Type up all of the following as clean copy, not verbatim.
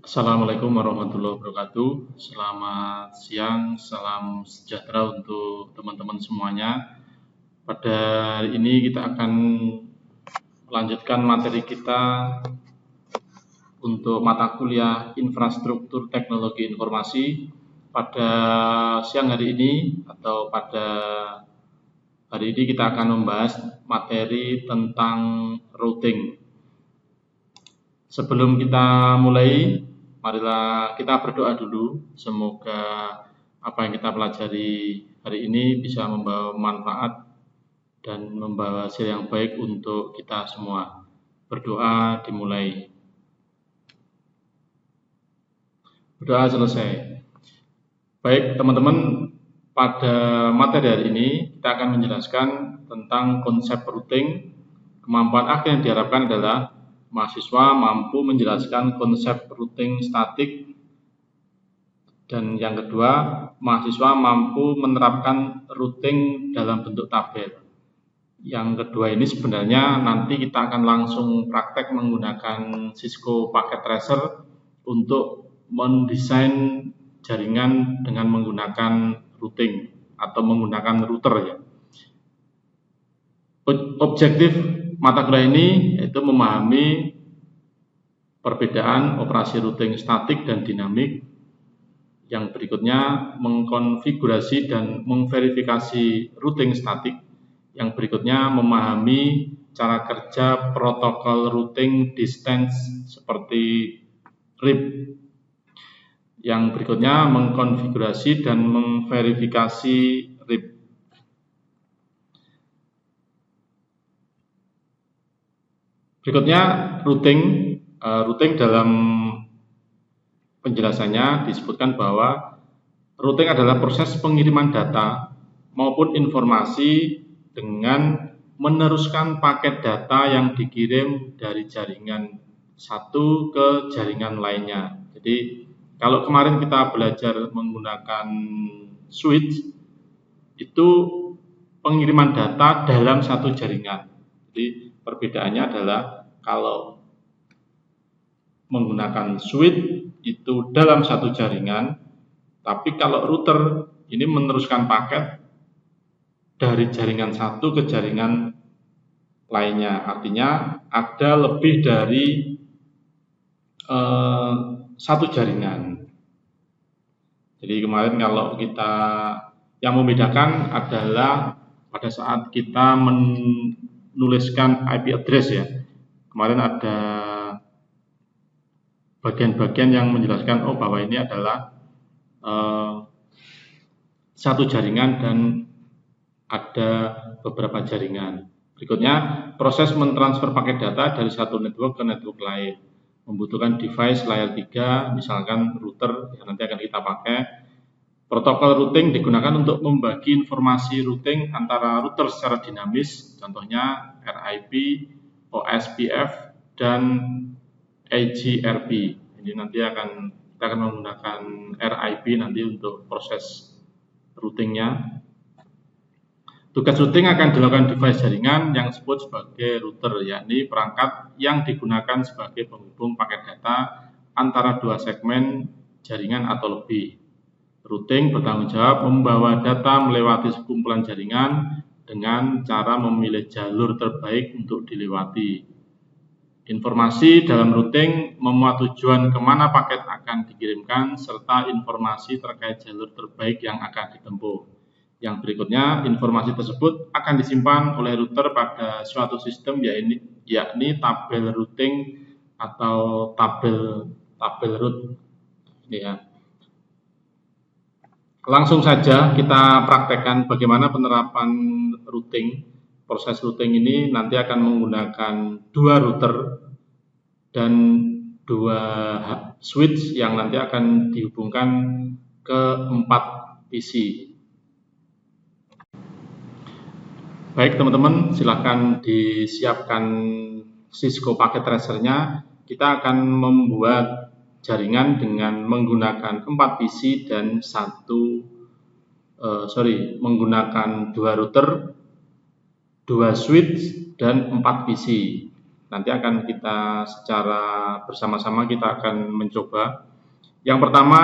Assalamualaikum warahmatullahi wabarakatuh. Selamat siang, salam sejahtera untuk teman-teman semuanya. Pada hari ini kita akan melanjutkan materi kita untuk mata kuliah Infrastruktur Teknologi Informasi. Pada siang hari ini atau pada hari ini kita akan membahas materi tentang routing. Sebelum kita mulai, marilah kita berdoa dulu. Semoga apa yang kita pelajari hari ini bisa membawa manfaat dan membawa hasil yang baik untuk kita semua. Berdoa dimulai. Berdoa selesai. Baik teman-teman, pada materi hari ini kita akan menjelaskan tentang konsep routing. Kemampuan akhir yang diharapkan adalah mahasiswa mampu menjelaskan konsep routing statik, dan yang kedua, mahasiswa mampu menerapkan routing dalam bentuk tabel. Yang kedua ini sebenarnya nanti kita akan langsung praktek menggunakan Cisco Packet Tracer untuk mendesain jaringan dengan menggunakan routing atau menggunakan router ya. Objektif mata kuliah ini yaitu memahami perbedaan operasi routing statik dan dinamik. Yang berikutnya mengkonfigurasi dan memverifikasi routing statik. Yang berikutnya memahami cara kerja protokol routing distance seperti RIP. Yang berikutnya mengkonfigurasi dan memverifikasi RIP. Berikutnya routing. Routing dalam penjelasannya disebutkan bahwa routing adalah proses pengiriman data maupun informasi dengan meneruskan paket data yang dikirim dari jaringan satu ke jaringan lainnya. Jadi kalau kemarin kita belajar menggunakan switch, itu pengiriman data dalam satu jaringan. Jadi perbedaannya adalah kalau menggunakan switch itu dalam satu jaringan, tapi kalau router ini meneruskan paket dari jaringan satu ke jaringan lainnya. Artinya ada lebih dari satu jaringan. Jadi kemarin kalau kita yang membedakan adalah pada saat kita menuliskan IP address ya. Kemarin ada bagian-bagian yang menjelaskan bahwa ini adalah satu jaringan dan ada beberapa jaringan. Berikutnya, proses mentransfer paket data dari satu network ke network lain membutuhkan device layer 3, misalkan router yang nanti akan kita pakai. Protokol routing digunakan untuk membagi informasi routing antara router secara dinamis, contohnya RIP, OSPF, dan AGRP. Ini nanti kita akan menggunakan RIP nanti untuk proses routingnya. Tugas routing akan dilakukan device jaringan yang disebut sebagai router, yakni perangkat yang digunakan sebagai penghubung paket data antara dua segmen jaringan atau lebih. Routing bertanggung jawab membawa data melewati sekumpulan jaringan dengan cara memilih jalur terbaik untuk dilewati. Informasi dalam routing memuat tujuan kemana paket akan dikirimkan serta informasi terkait jalur terbaik yang akan ditempuh. Yang berikutnya, informasi tersebut akan disimpan oleh router pada suatu sistem yakni tabel routing atau tabel route. Ini ya. Langsung saja kita praktekkan bagaimana penerapan routing. Proses routing ini nanti akan menggunakan dua router dan dua switch yang nanti akan dihubungkan ke 4 PC. Baik teman-teman, silakan disiapkan Cisco Packet Tracer-nya. Kita akan membuat jaringan dengan menggunakan 4 PC dan menggunakan dua router, dua switch, dan 4 PC. Nanti akan kita secara bersama-sama kita akan mencoba. Yang pertama,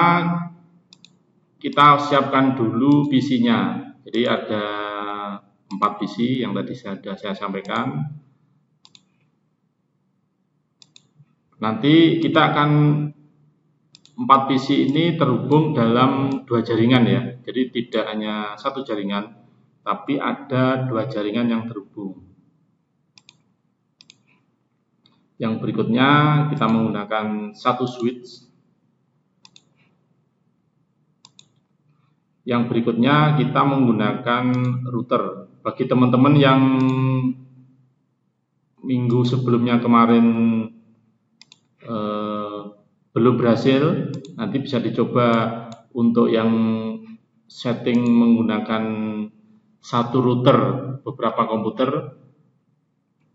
kita siapkan dulu PC-nya. Jadi ada 4 PC yang tadi sudah saya sampaikan. Nanti kita akan 4 PC ini terhubung dalam 2 jaringan ya. Jadi tidak hanya 1 jaringan, tapi ada 2 jaringan yang terhubung. Yang berikutnya kita menggunakan 1 switch. Yang berikutnya kita menggunakan router. Bagi teman-teman yang minggu sebelumnya kemarin belum berhasil, nanti bisa dicoba untuk yang setting menggunakan 1 router beberapa komputer,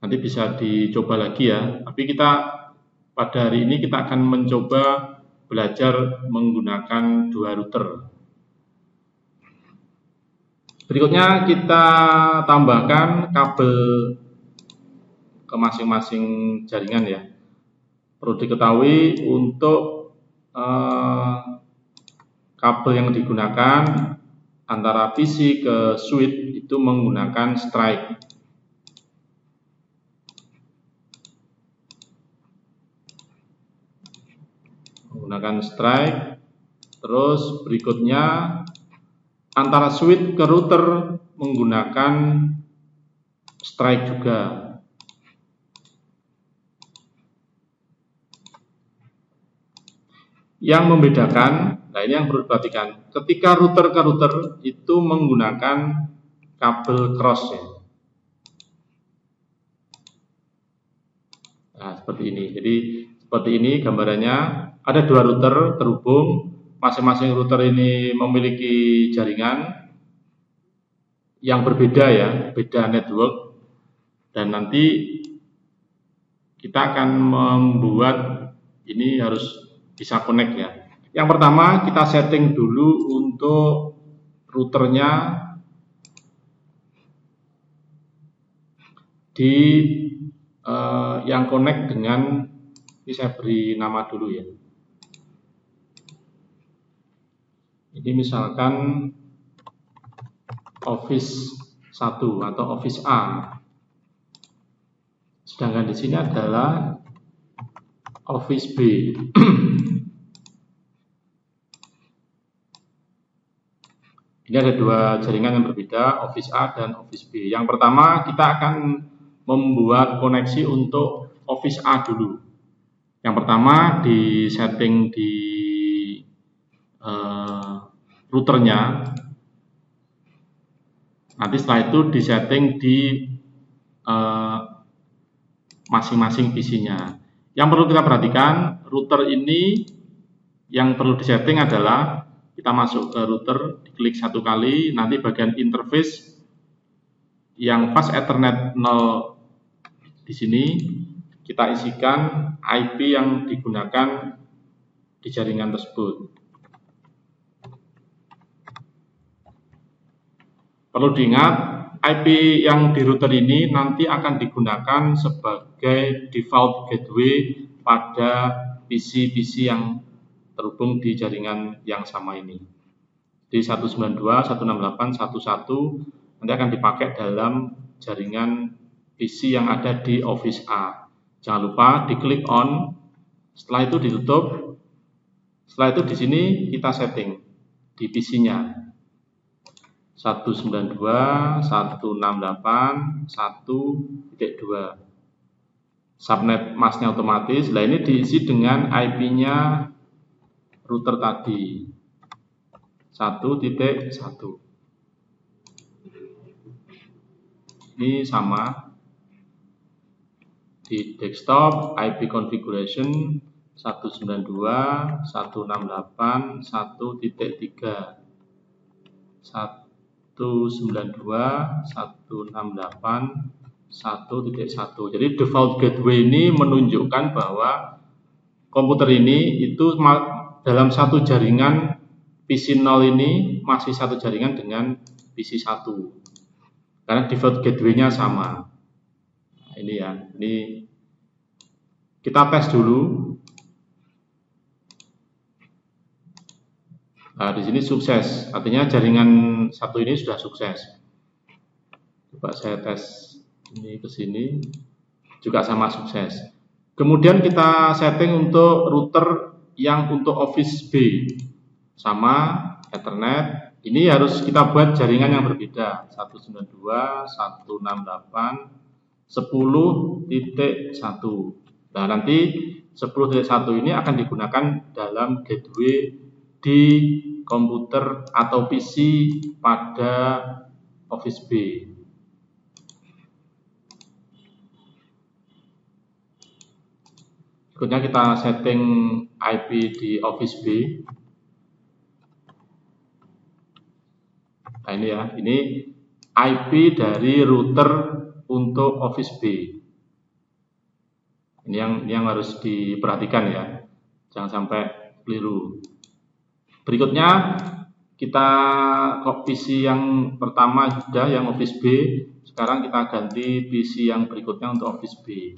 nanti bisa dicoba lagi ya. Tapi kita pada hari ini kita akan mencoba belajar menggunakan 2 router. Berikutnya kita tambahkan kabel ke masing-masing jaringan ya. Perlu diketahui untuk kabel yang digunakan antara PC ke switch itu menggunakan strike. Menggunakan strike. Terus berikutnya antara switch ke router menggunakan strike juga. Yang membedakan, nah ini yang perlu diperhatikan, ketika router ke router itu menggunakan kabel cross ya. Nah seperti ini. Jadi seperti ini gambarannya, ada 2 router terhubung. Masing-masing router ini memiliki jaringan yang berbeda ya, beda network, dan nanti kita akan membuat ini harus bisa connect ya. Yang pertama kita setting dulu untuk routernya di yang connect dengan, ini saya beri nama dulu ya. Ini misalkan Office 1 atau Office A. Sedangkan di sini adalah Office B. Ini ada 2 jaringan yang berbeda, Office A dan Office B. Yang pertama kita akan membuat koneksi untuk Office A dulu. Yang pertama di setting di routernya, nanti setelah itu disetting di masing-masing PC-nya. Yang perlu kita perhatikan, router ini yang perlu disetting adalah kita masuk ke router, diklik 1 kali, nanti bagian interface yang fast Ethernet 0 di sini kita isikan IP yang digunakan di jaringan tersebut. Perlu diingat, IP yang di router ini nanti akan digunakan sebagai default gateway pada PC-PC yang terhubung di jaringan yang sama ini. Di 192.168.1.1 nanti akan dipakai dalam jaringan PC yang ada di Office A. Jangan lupa diklik on, setelah itu ditutup. Setelah itu di sini kita setting di PC-nya. 192.168.1.2 subnet masknya otomatis. Nah ini diisi dengan IP-nya router tadi 1.1. Ini sama di desktop IP configuration 192.168.1.3 192.168.1.1. Jadi default gateway ini menunjukkan bahwa komputer ini itu dalam 1 jaringan PC 0 ini masih 1 jaringan dengan PC 1 karena default gateway-nya sama. Nah, ini ya, ini Kita tes dulu. Nah, di sini sukses, artinya jaringan satu ini sudah sukses. Coba saya tes ini ke sini, juga sama sukses. Kemudian kita setting untuk router yang untuk Office B, sama Ethernet. Ini harus kita buat jaringan yang berbeda, 192.168.10.1. Nah, nanti 10.1 ini akan digunakan dalam gateway di komputer atau PC pada Office B. Berikutnya kita setting IP di Office B. Nah, ini ya, ini IP dari router untuk Office B. Ini yang harus diperhatikan ya, jangan sampai keliru. Berikutnya kita PC yang pertama sudah yang Office B, sekarang kita ganti PC yang berikutnya untuk Office B.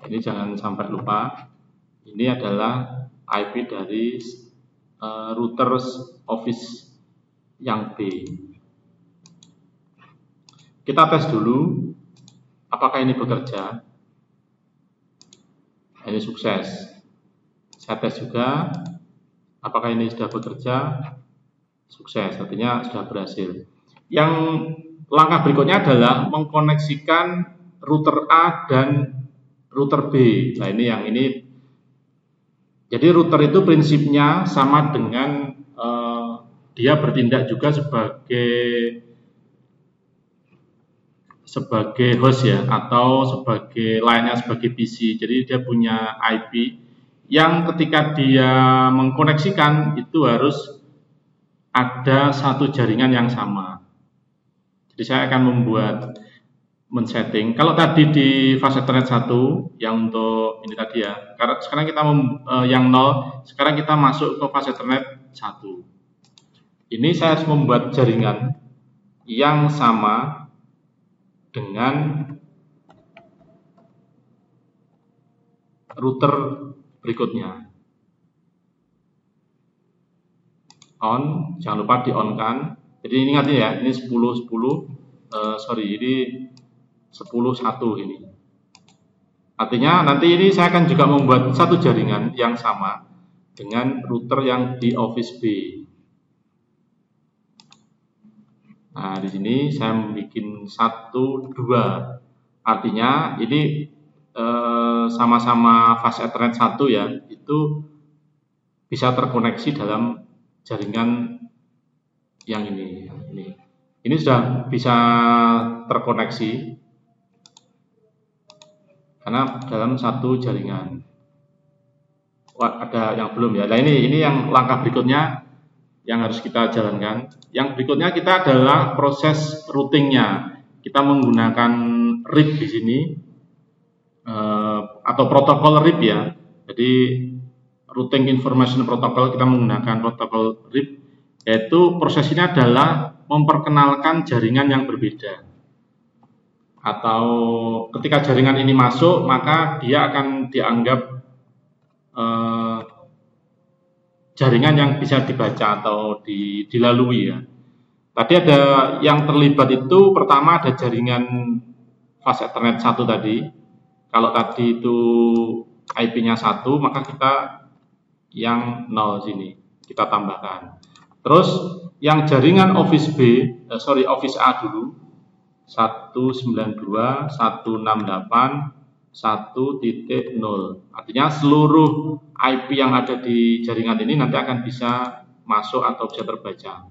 Ini jangan sampai lupa, ini adalah IP dari router Office yang B. Kita tes dulu apakah ini bekerja. Ini sukses. Saya tes juga apakah ini sudah bekerja. Sukses, artinya sudah berhasil. Yang langkah berikutnya adalah mengkoneksikan router A dan router B. Nah, ini jadi router itu prinsipnya sama dengan dia bertindak juga sebagai host ya, atau sebagai lainnya sebagai PC. Jadi dia punya IP yang ketika dia mengkoneksikan itu harus ada satu jaringan yang sama. Jadi saya akan men-setting. Kalau tadi di fase Ethernet 1 yang untuk ini tadi ya, karena sekarang kita yang 0, sekarang kita masuk ke fase Ethernet 1. Ini saya harus membuat jaringan yang sama dengan router berikutnya. On, jangan lupa di on kan. Jadi ini ingat ya, ini 10.1 ini. Artinya nanti ini saya akan juga membuat satu jaringan yang sama dengan router yang di Office B. Nah, di sini saya bikin 1, 2. Artinya ini sama-sama fase Ethernet 1 ya, itu bisa terkoneksi dalam jaringan yang ini. Ini sudah bisa terkoneksi karena dalam satu jaringan. Wah, ada yang belum ya. Nah, ini yang langkah berikutnya yang harus kita jalankan. Yang berikutnya kita adalah proses routingnya. Kita menggunakan RIP di sini atau protokol RIP ya. Jadi Routing Information Protocol, kita menggunakan protokol RIP, yaitu prosesnya adalah memperkenalkan jaringan yang berbeda. Atau ketika jaringan ini masuk, maka dia akan dianggap jaringan yang bisa dibaca atau dilalui ya. Tadi ada yang terlibat itu, pertama ada jaringan fase Ethernet 1 tadi. Kalau tadi itu IP-nya 1, maka kita yang 0 sini kita tambahkan. Terus yang jaringan Office A dulu, 192.168.1.0. Artinya seluruh IP yang ada di jaringan ini nanti akan bisa masuk atau bisa terbaca.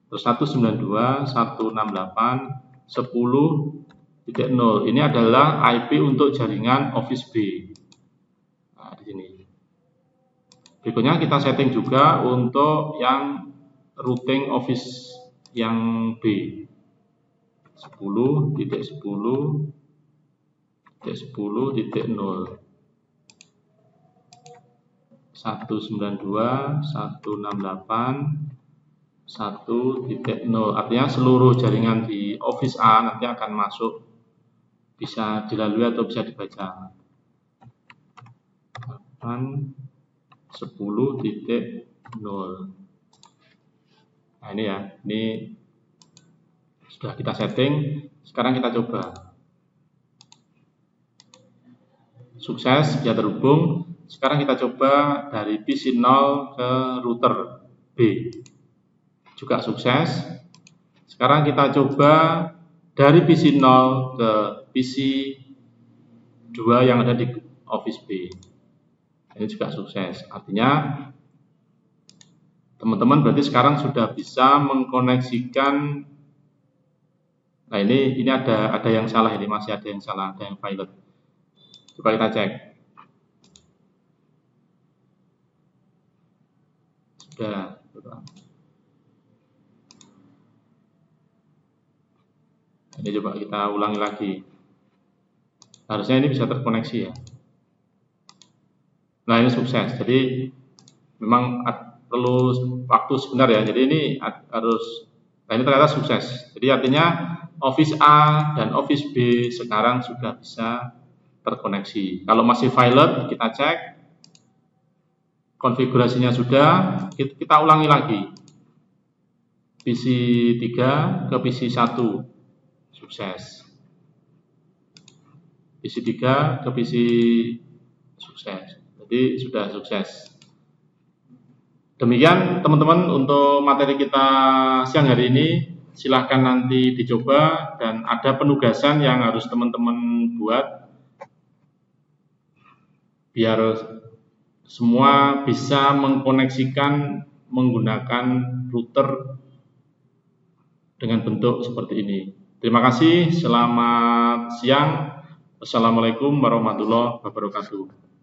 Terus 192.168.10.0. Ini adalah IP untuk jaringan Office B. Nah, di sini. Berikutnya kita setting juga untuk yang routing Office yang B. 10.10.10.0. 192.168.10.0. 1.0. Artinya seluruh jaringan di Office A nanti akan masuk, bisa dilalui atau bisa dibaca. 10.0. Nah ini ya, ini sudah kita setting. Sekarang kita coba. Sukses, dia terhubung. Sekarang kita coba dari PC 0 ke router B. Juga sukses. Sekarang kita coba dari PC 0 ke PC 2 yang ada di Office B. Ini juga sukses. Artinya teman-teman berarti sekarang sudah bisa mengkoneksikan. Nah ini ada yang salah, ini masih ada yang salah, ada yang violet. Coba kita cek. Sudah. Ini coba kita ulangi lagi. Harusnya ini bisa terkoneksi ya. Nah ini sukses. Jadi memang perlu waktu sebentar ya. Jadi ini harus. Nah ini ternyata sukses. Jadi artinya Office A dan Office B sekarang sudah bisa terkoneksi. Kalau masih violet, kita cek konfigurasinya sudah. Kita ulangi lagi. PC 3 ke PC 1 sukses. PC 3 ke PC sukses. Jadi sudah sukses. Demikian teman-teman untuk materi kita siang hari ini. Silahkan nanti dicoba dan ada penugasan yang harus teman-teman buat biar semua bisa mengkoneksikan menggunakan router dengan bentuk seperti ini. Terima kasih, selamat siang. Wassalamualaikum warahmatullahi wabarakatuh.